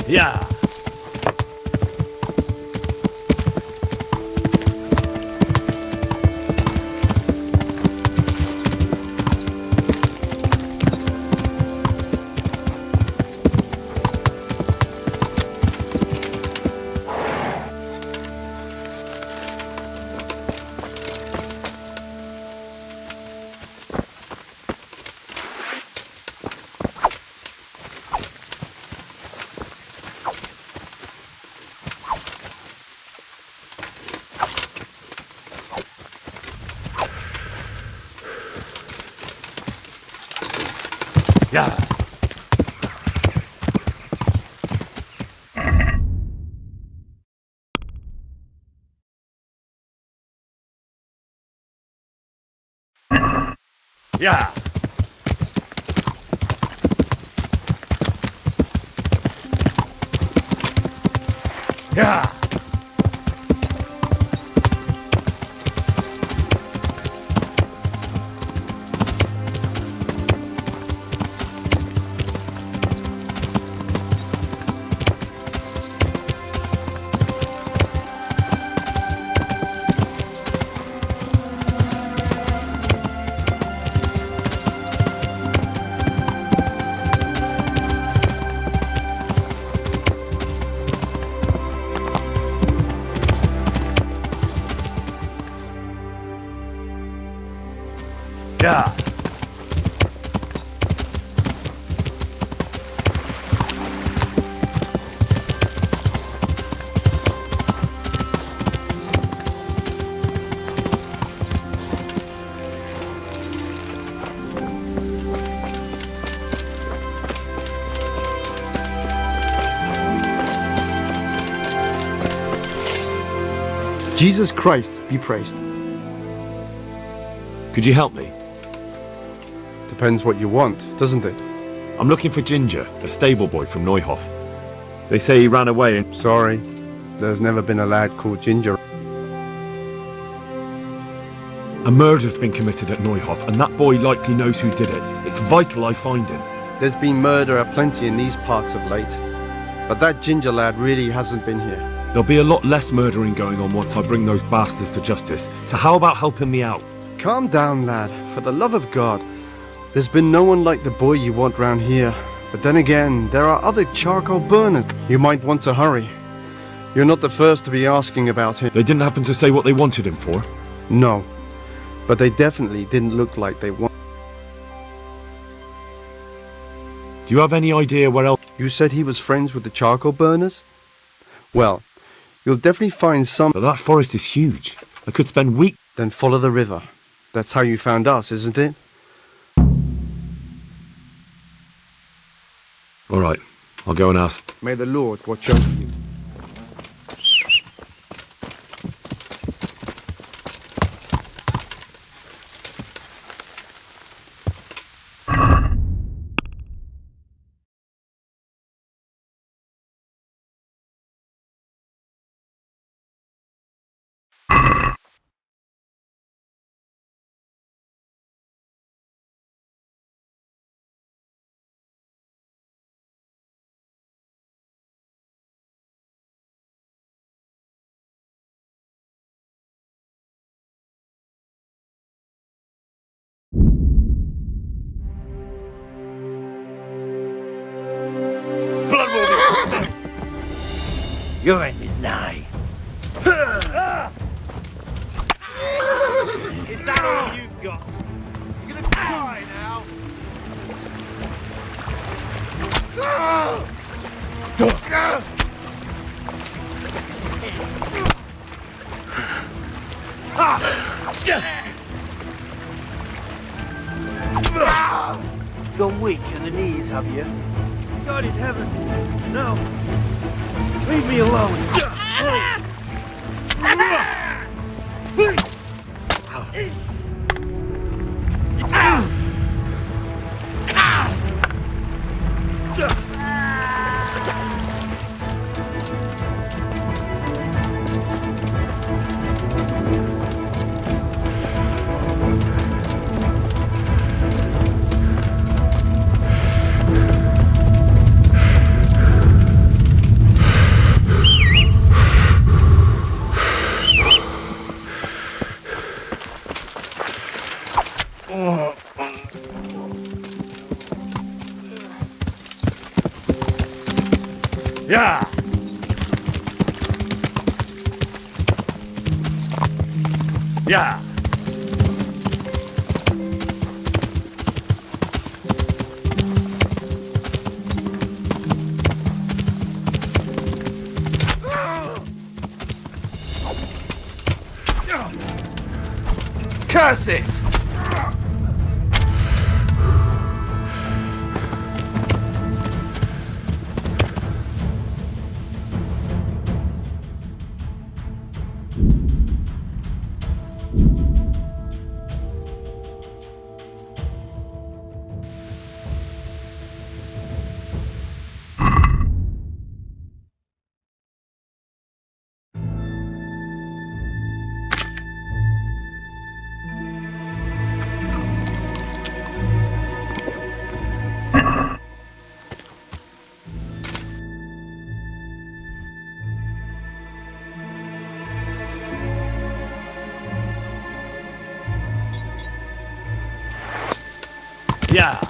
Yeah. Yeah. Yeah. Yeah. Yeah. Jesus Christ be praised. Could you help me? Depends what you want, doesn't it? I'm looking for Ginger, a stable boy from Neuhof. They say he ran away and... Sorry, there's never been a lad called Ginger. A murder's been committed at Neuhof, and that boy likely knows who did it. It's vital I find him. There's been murder aplenty in these parts of late, but that Ginger lad really hasn't been here. There'll be a lot less murdering going on once I bring those bastards to justice, so how about helping me out? Calm down, lad, for the love of God. There's been no one like the boy you want round here. But then again, there are other charcoal burners. You might want to hurry. You're not the first to be asking about him. They didn't happen to say what they wanted him for? No, but they definitely didn't look like they wanted. Do you have any idea where else? You said he was friends with the charcoal burners? Well, you'll definitely find some. But that forest is huge. I could spend weeks... Then follow the river. That's how you found us, isn't it? All right, I'll go and ask. May the Lord watch over you. Your end is nigh. Is that all you've got? You're gonna die now. Gone weak in the knees, have you? God in heaven, no. Leave me alone. Yeah! Yeah! Curse it! Yeah!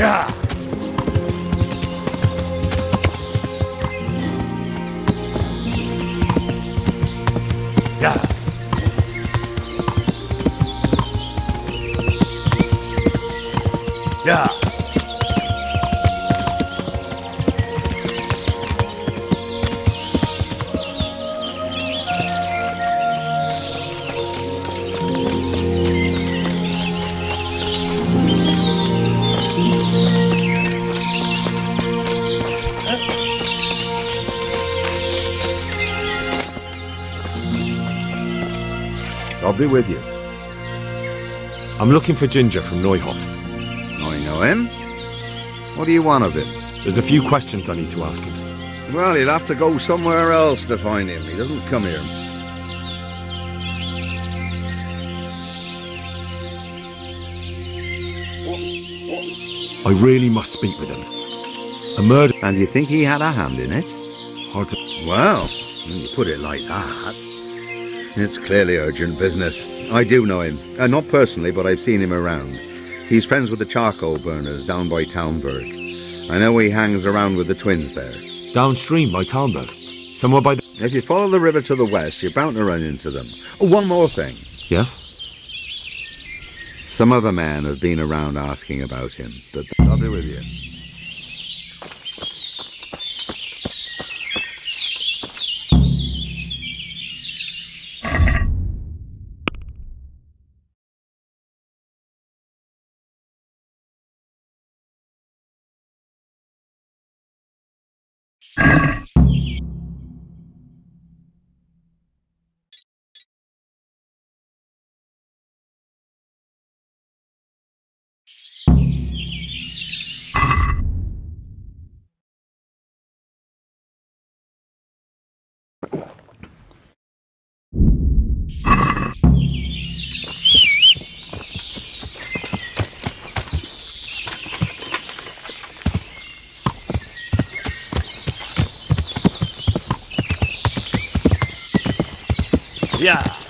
Yeah! Yeah! Yeah! I'll be with you. I'm looking for Ginger from Neuhof. I know him. What do you want of him? There's a few questions I need to ask him. Well, he'll have to go somewhere else to find him. He doesn't come here. I really must speak with him. A murder... And you think he had a hand in it? Hard to... Well, when you put it like that, it's clearly urgent business. I do know him. Not personally, but I've seen him around. He's friends with the charcoal burners down by Townburg. I know he hangs around with the twins there. Downstream by Townburg. Somewhere by the... If you follow the river to the west, you're bound to run into them. Oh, one more thing. Yes? Some other men have been around asking about him, but I'll be with you. Yeah.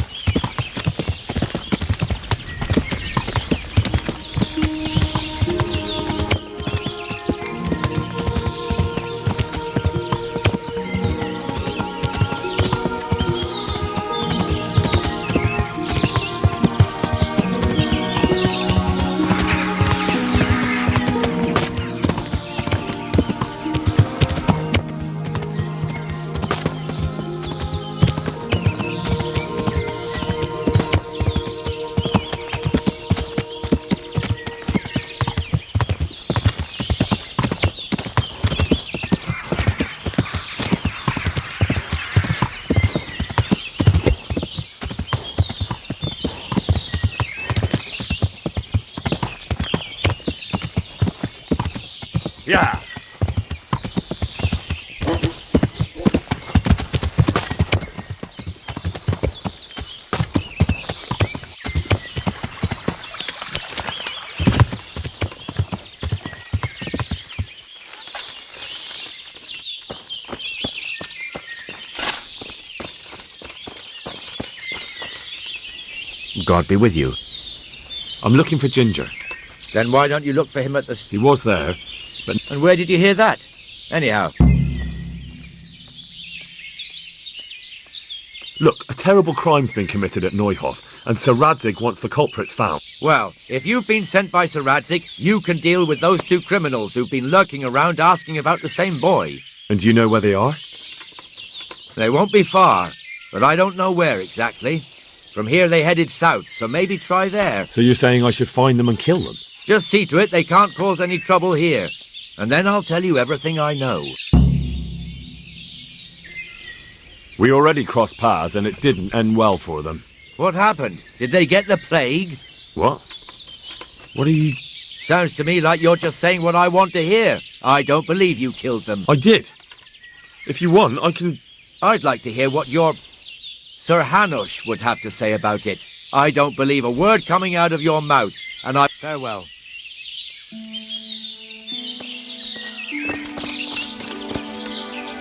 Yeah. God be with you. I'm looking for Ginger. Then why don't you look for him at the... He was there, but And where did you hear that? Anyhow. look, a terrible crime's been committed at Neuhof, and Sir Radzig wants the culprits found. Well, if you've been sent by Sir Radzig, you can deal with those two criminals who've been lurking around asking about the same boy. And do you know where they are? They won't be far, but I don't know where exactly. From here they headed south, so maybe try there. So you're saying I should find them and kill them? Just see to it they can't cause any trouble here. And then I'll tell you everything I know. We already crossed paths and it didn't end well for them. What happened? Did they get the plague? What? What are you... Sounds to me like you're just saying what I want to hear. I don't believe you killed them. I did. If you want, I can... I'd like to hear what your Sir Hanush would have to say about it. I don't believe a word coming out of your mouth, and I... Farewell.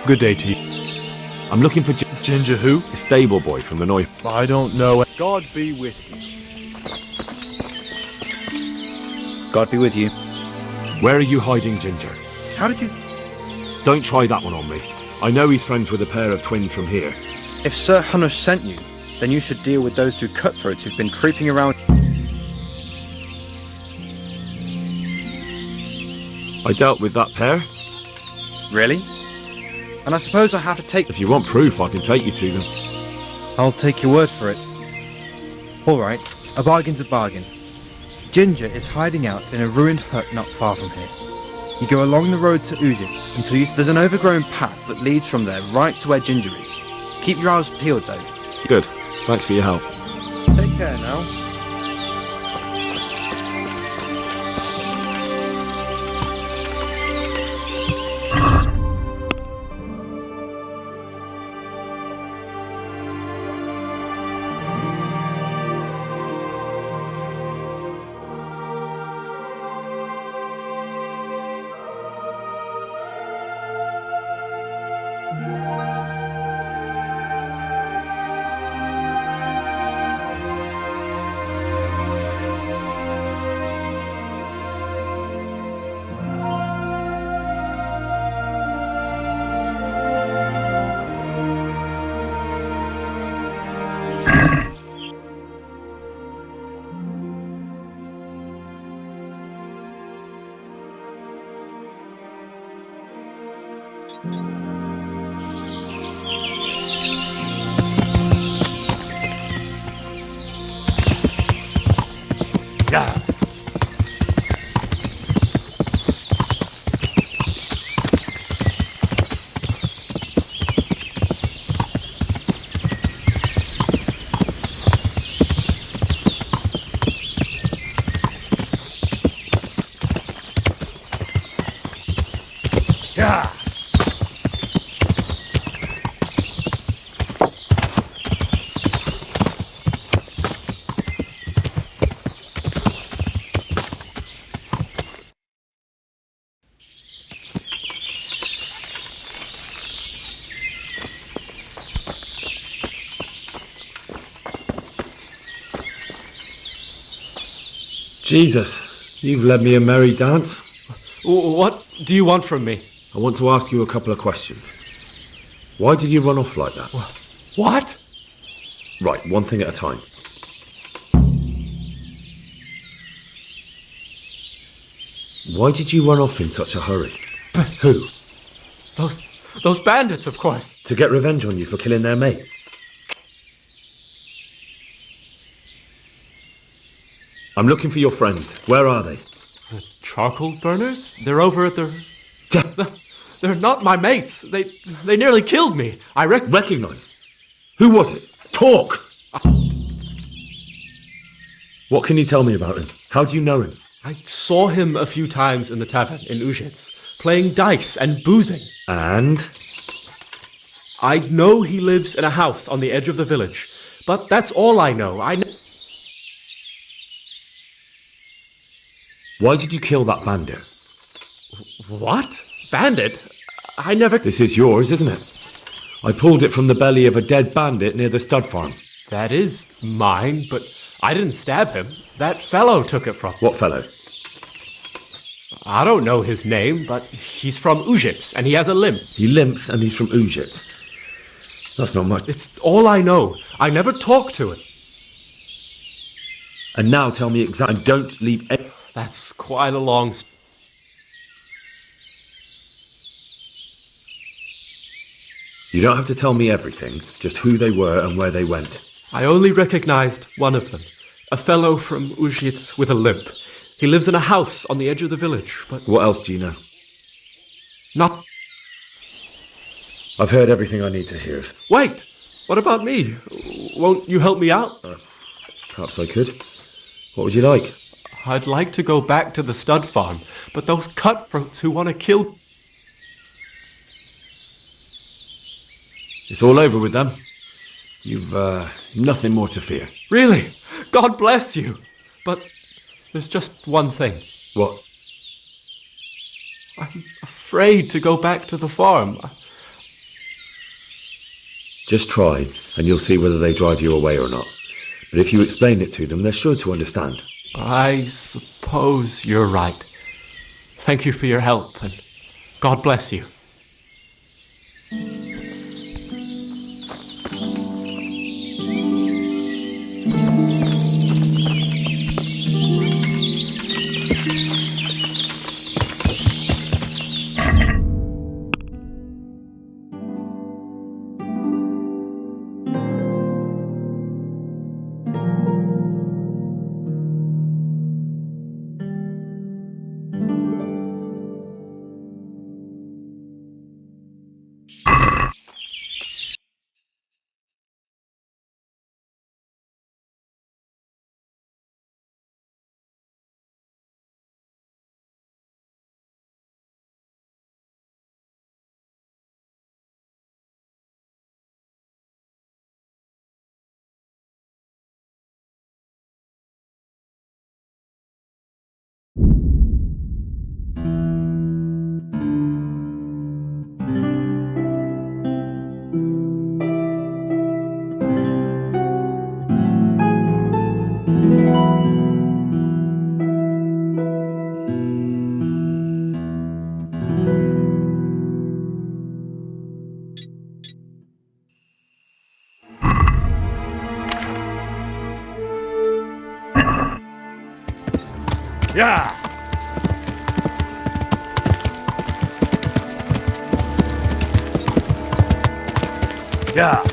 Good day to you. I'm looking for Ginger who? a stable boy from the Neuhof. I don't know. God be with you. God be with you. Where are you hiding Ginger? How did you... Don't try that one on me. I know he's friends with a pair of twins from here. If Sir Hanush sent you, then you should deal with those two cutthroats who've been creeping around. I dealt with that pair. Really? And I suppose I have to take... If you want proof, I can take you to them. I'll take your word for it. Alright, a bargain's a bargain. Ginger is hiding out in a ruined hut not far from here. You go along the road to Uzitz until you... There's an overgrown path that leads from there right to where Ginger is. Keep your eyes peeled though. Good. Thanks for your help. Take care now. Yeah. Yeah. Jesus, you've led me a merry dance. What do you want from me? I want to ask you a couple of questions. Why did you run off like that? What? Right, one thing at a time. Why did you run off in such a hurry? Who? Those bandits, of course. To get revenge on you for killing their mate? I'm looking for your friends. Where are they? The charcoal burners? They're over at They're not my mates. They nearly killed me. I Recognize? Who was it? Talk! What can you tell me about him? How do you know him? I saw him a few times in the tavern in Ujits, playing dice and boozing. And? I know he lives in a house on the edge of the village, but that's all I know. Why did you kill that bandit? What? Bandit? I never... This is yours, isn't it? I pulled it from the belly of a dead bandit near the stud farm. That is mine, but I didn't stab him. That fellow took it from... What fellow? I don't know his name, but he's from Ujits, and he has a limp. He limps and he's from Ujits. That's not much. It's all I know. I never talked to him. And now tell me exactly, and don't leave... That's quite a long... You don't have to tell me everything, just who they were and where they went. I only recognized one of them. A fellow from Ujits with a limp. He lives in a house on the edge of the village, but... What else do you know? Not... I've heard everything I need to hear. Wait! What about me? Won't you help me out? Perhaps I could. What would you like? I'd like to go back to the stud farm, but those cutthroats who want to kill... It's all over with them. You've, nothing more to fear. Really? God bless you! But there's just one thing. What? I'm afraid to go back to the farm. Just try, and you'll see whether they drive you away or not. But if you explain it to them, they're sure to understand. I suppose you're right. Thank you for your help, and God bless you. Yeah! Yeah!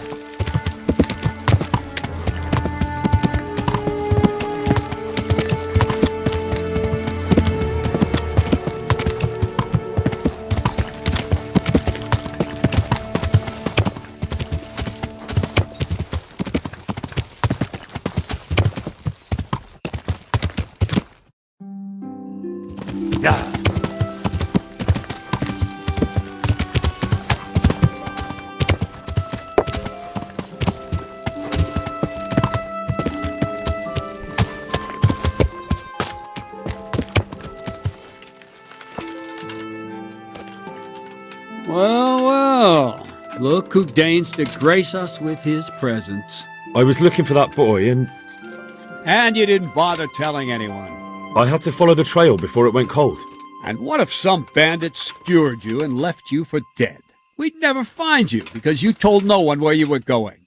Yeah! Well, well. Look who deigns to grace us with his presence. I was looking for that boy and... And you didn't bother telling anyone. I had to follow the trail before it went cold. And what if some bandit skewered you and left you for dead? We'd never find you because you told no one where you were going.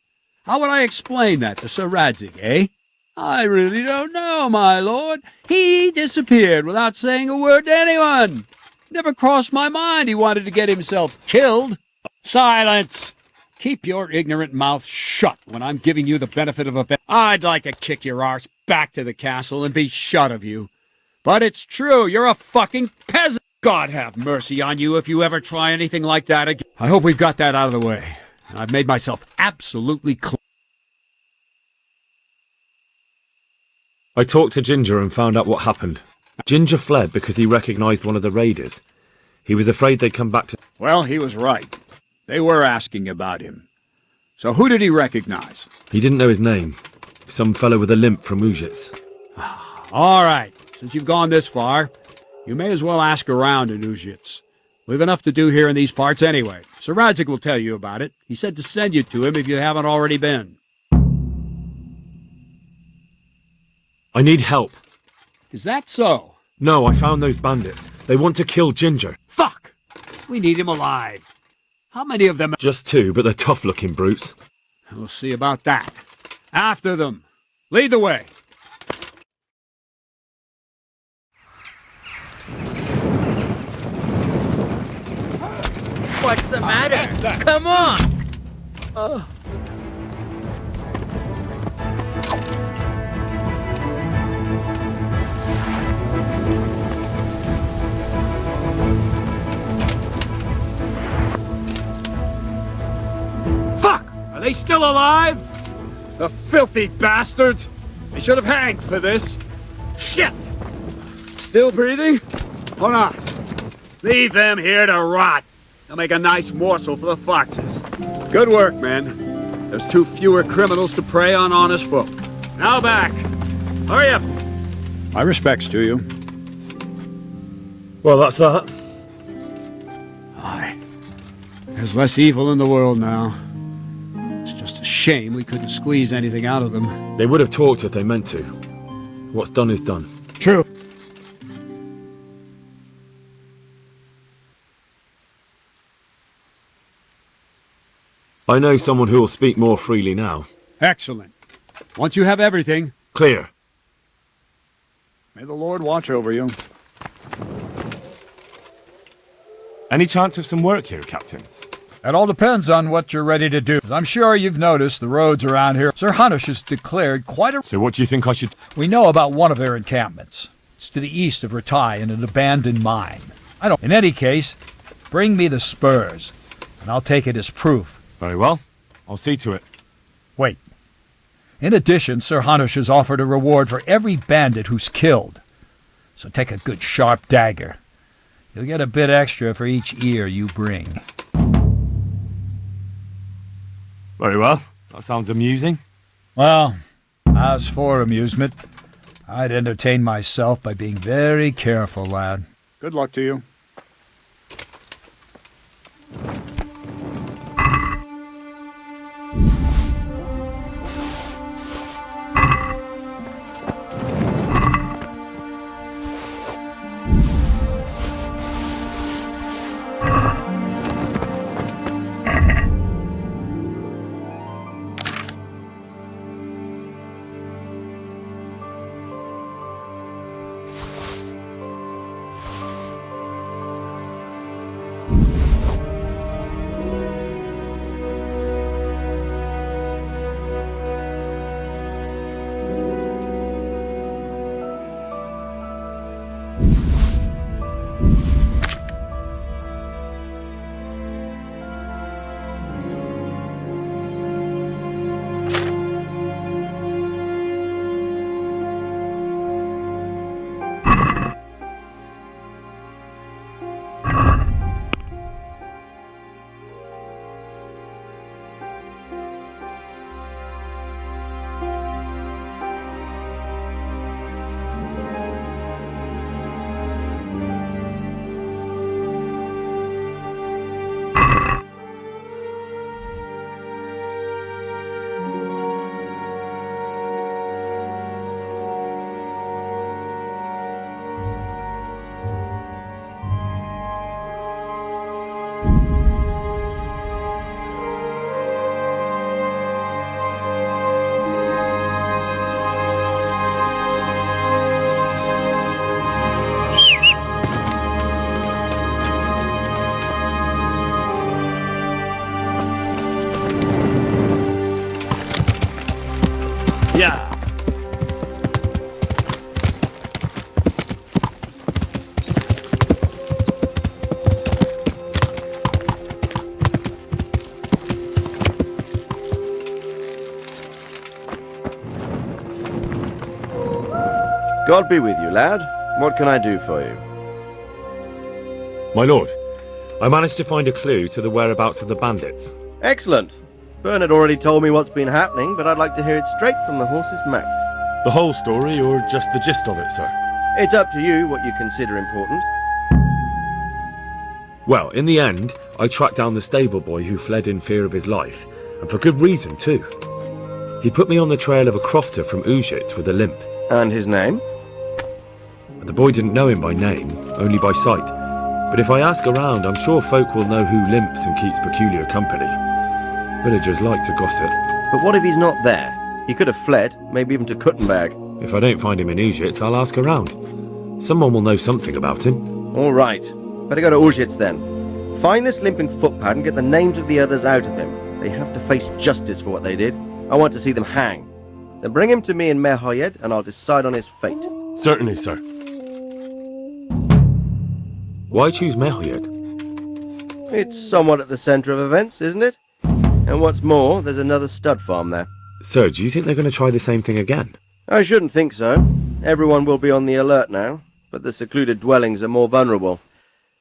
How would I explain that to Sir Radzig, eh? I really don't know, my lord. He disappeared without saying a word to anyone. Never crossed my mind he wanted to get himself killed. Silence! Keep your ignorant mouth shut when I'm giving you the benefit of a bet. I'd like to kick your arse back to the castle and be shut of you. But it's true, you're a fucking peasant. God have mercy on you if you ever try anything like that again. I hope we've got that out of the way. I've made myself absolutely clear. I talked to Ginger and found out what happened. Ginger fled because he recognized one of the raiders. He was afraid they'd come back to... Well, he was right. They were asking about him. So who did he recognize? He didn't know his name. Some fellow with a limp from Ujits. All right. Since you've gone this far, you may as well ask around in Ujits. We've enough to do here in these parts anyway. Sir Radzig will tell you about it. He said to send you to him if you haven't already been. I need help. Is that so? No, I found those bandits. They want to kill Ginger. Fuck! We need him alive. How many of them? Just 2, but they're tough-looking brutes. We'll see about that. After them. Lead the way. What's the matter? Come on! Fuck! Are they still alive? The filthy bastards! They should have hanged for this. Shit! Still breathing? Or not? Leave them here to rot. They'll make a nice morsel for the foxes. Good work, men. There's 2 fewer criminals to prey on honest folk. Now back. Hurry up. My respects to you. Well, that's that. Aye. There's less evil in the world now. It's just a shame we couldn't squeeze anything out of them. They would have talked if they meant to. What's done is done. True. I know someone who will speak more freely now. Excellent. Once you have everything, Clear. may the Lord watch over you. Any chance of some work here, Captain? It all depends on what you're ready to do. As I'm sure you've noticed, the roads around here, Sir Hanush has declared quite a... So what do you think I should... We know about one of their encampments. It's to the east of Ratai in an abandoned mine. In any case, bring me the spurs, and I'll take it as proof. Very well. I'll see to it. Wait. In addition, Sir Hanush has offered a reward for every bandit who's killed. So take a good sharp dagger. You'll get a bit extra for each ear you bring. Very well. That sounds amusing. Well, as for amusement, I'd entertain myself by being very careful, lad. Good luck to you. Yeah. God be with you, lad. What can I do for you? My lord, I managed to find a clue to the whereabouts of the bandits. Excellent. Bernard already told me what's been happening, but I'd like to hear it straight from the horse's mouth. The whole story, or just the gist of it, sir? It's up to you what you consider important. Well, in the end, I tracked down the stable boy who fled in fear of his life, and for good reason too. He put me on the trail of a crofter from Ujit with a limp. And his name? The boy didn't know him by name, only by sight. But if I ask around, I'm sure folk will know who limps and keeps peculiar company. Villagers like to gossip. But what if he's not there? He could have fled, maybe even to Kuttenberg. If I don't find him in Ujits, I'll ask around. Someone will know something about him. All right. Better go to Ujits then. Find this limping footpad and get the names of the others out of him. They have to face justice for what they did. I want to see them hang. Then bring him to me in Mehoyed and I'll decide on his fate. Certainly, sir. Why choose Mehoyed? It's somewhat at the centre of events, isn't it? And what's more, there's another stud farm there. Sir, do you think they're going to try the same thing again? I shouldn't think so. Everyone will be on the alert now, but the secluded dwellings are more vulnerable.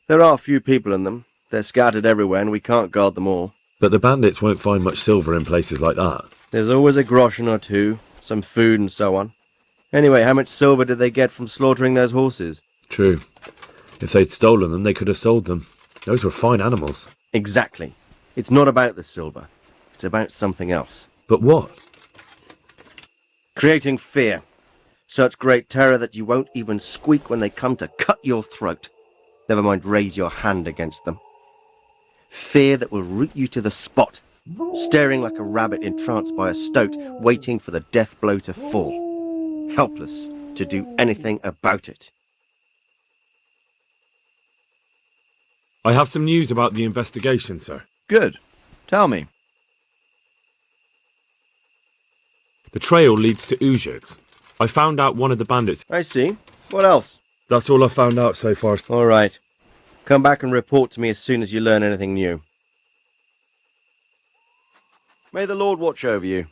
There are few people in them. They're scattered everywhere and we can't guard them all. But the bandits won't find much silver in places like that. There's always a groschen or two, some food and so on. Anyway, how much silver did they get from slaughtering those horses? True. If they'd stolen them, they could have sold them. Those were fine animals. Exactly. It's not about the silver. It's about something else. But what? Creating fear. Such great terror that you won't even squeak when they come to cut your throat. Never mind raise your hand against them. Fear that will root you to the spot, staring like a rabbit entranced by a stoat, waiting for the death blow to fall. Helpless to do anything about it. I have some news about the investigation, sir. Good. Tell me. The trail leads to Ujits. I found out one of the bandits. I see. What else? That's all I've found out so far. All right. Come back and report to me as soon as you learn anything new. May the Lord watch over you.